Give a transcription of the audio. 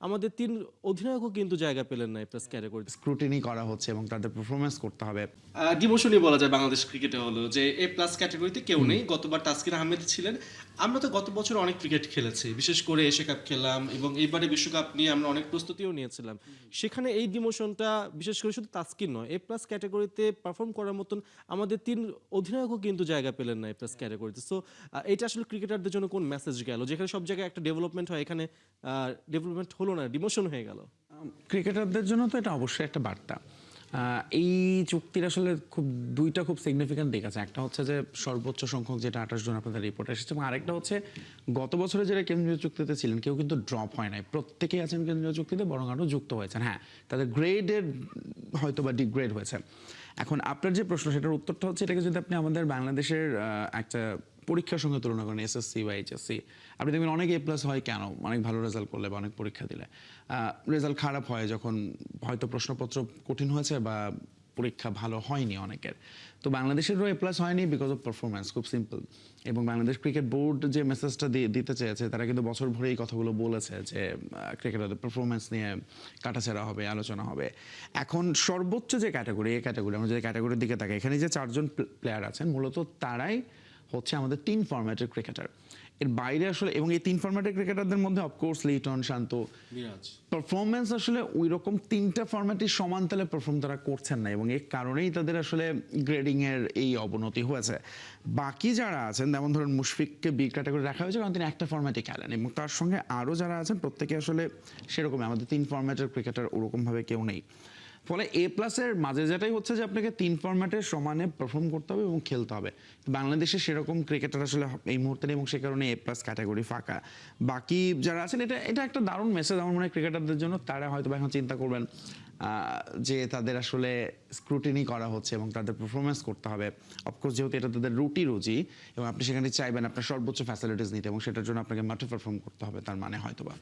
আমাদের ৩ অধিনায়কও কিন্তু জায়গা পেলেন না এ প্লাস ক্যাটাগরিতে। স্ক্রুটিনি করা হচ্ছে এবং তাদের পারফরমেন্স করতে হবে। ডিমোশনই বলা যায় বাংলাদেশ ক্রিকেটে হলো যে এ প্লাস ক্যাটাগরিতে কেউ নেই। গতবার তাসকিন আহমেদ ছিলেন। আমরা তো গত বছর অনেক ক্রিকেট খেলেছি, বিশেষ করে এশিয়া কাপ খেললাম এবং এইবারে বিশ্বকাপ নিয়ে আমরা অনেক প্রস্তুতিও নিয়েছিলাম। সেখানে এই ডিমোশনটা বিশেষ করে শুধু তাসকিন নয়, এ প্লাস ক্যাটাগরিতে পারফর্ম করার মতন আমাদের ৩ অধিনায়কও কিন্তু জায়গা পেলেন না এ প্লাস ক্যাটাগরিতে। সো এটা আসলে ক্রিকেটারদের জন্য কোন মেসেজ গেল? যেখানে সব জায়গায় একটা ডেভেলপমেন্ট হয়, এখানে ডেভেলপমেন্ট হলো না, ডিমোশন হয়ে গেল। ক্রিকেটারদের জন্য তো এটা অবশ্যই একটা বার্তা। এই চুক্তির আসলে দুইটা খুব সিগনিফিক্যান্ট দিক আছে। একটা হচ্ছে যে সর্বোচ্চ সংখ্যক যেটা ২৮ জন আপনাদের রিপোর্ট এসেছে, এবং আরেকটা হচ্ছে গত বছরে যারা কেন্দ্রীয় চুক্তিতে ছিলেন কেউ কিন্তু ড্রপ হয় নাই, প্রত্যেকেই আছেন কেন্দ্রীয় চুক্তিতে, বরং আরও যুক্ত হয়েছেন। হ্যাঁ, তাদের গ্রেডের হয়তো বা ডিগ্রেড হয়েছে। এখন আপনার যে প্রশ্ন সেটার উত্তরটা হচ্ছে, এটাকে যদি আপনি আমাদের বাংলাদেশের একটা পরীক্ষার সঙ্গে তুলনা করেন, এসএসসি বা এইচএসসি, আপনি দেখবেন অনেক এ প্লাস হয় কেন? অনেক ভালো রেজাল্ট করলে বা অনেক পরীক্ষা দিলে। রেজাল্ট খারাপ হয় যখন হয়তো প্রশ্নপত্র কঠিন হয়েছে বা পরীক্ষা ভালো হয়নি অনেকের। তো বাংলাদেশেরও এ প্লাস হয়নি বিকজ অফ পারফরমেন্স, খুব সিম্পল। এবং বাংলাদেশ ক্রিকেট বোর্ড যে মেসেজটা দিতে চেয়েছে, তারা কিন্তু বছর ভরে এই কথাগুলো বলেছে যে ক্রিকেটারদের পারফরমেন্স নিয়ে কাটাছেঁড়া হবে, আলোচনা হবে। এখন সর্বোচ্চ যে ক্যাটাগরি, এই ক্যাটাগরি, আমরা যে ক্যাটাগরির দিকে তাকাই, এখানে যে ৪ জন প্লেয়ার আছেন মূলত তারাই হচ্ছে আমাদের ৩ ফরম্যাটের ক্রিকেটার। এর বাইরে আসলে, এবং এই ৩ ফরম্যাটের ক্রিকেটারদের মধ্যে অফকোর্স লিটন, শান্ত, মিরাজ পারফরমেন্স আসলে ওই রকম ৩টা ফরম্যাটই সমান তালে পারফর্ম তারা করছেন না, এবং এই কারণেই তাদের আসলে গ্রেডিং এর এই অবনতি হয়েছে। বাকি যারা আছেন, যেমন ধরুন মুশফিককে বি ক্যাটাগরি রাখা হয়েছে কারণ তিনি একটা ফরম্যাটই খেলেন, এবং তার সঙ্গে আরও যারা আছেন প্রত্যেকে আসলে সেরকমই, আমাদের ৩ ফরম্যাটের ক্রিকেটার ওরকমভাবে কেউ নেই। ফলে এ প্লাসের মাঝে যেটাই হচ্ছে যে আপনাকে ৩ ফরম্যাটের সমানে পারফর্ম করতে হবে এবং খেলতে হবে। বাংলাদেশে সেরকম ক্রিকেটার আসলে এই মুহূর্তে নেই, এবং সে কারণে এ প্লাস ক্যাটাগরি ফাঁকা। বাকি যারা আছেন, এটা একটা দারুণ মেসেজ আমার মনে হয় ক্রিকেটারদের জন্য। তারা হয়তো এখন চিন্তা করবেন যে তাদের আসলে স্ক্রুটিনি করা হচ্ছে এবং তাদের পারফরমেন্স করতে হবে। অফকোর্স যেহেতু এটা তাদের রুজি, এবং আপনি সেখানে চাইবেন আপনার সর্বোচ্চ ফ্যাসিলিটিস নিতে, এবং সেটার জন্য আপনাকে মাঠে পারফর্ম করতে হবে, তার মানে হয়তোবা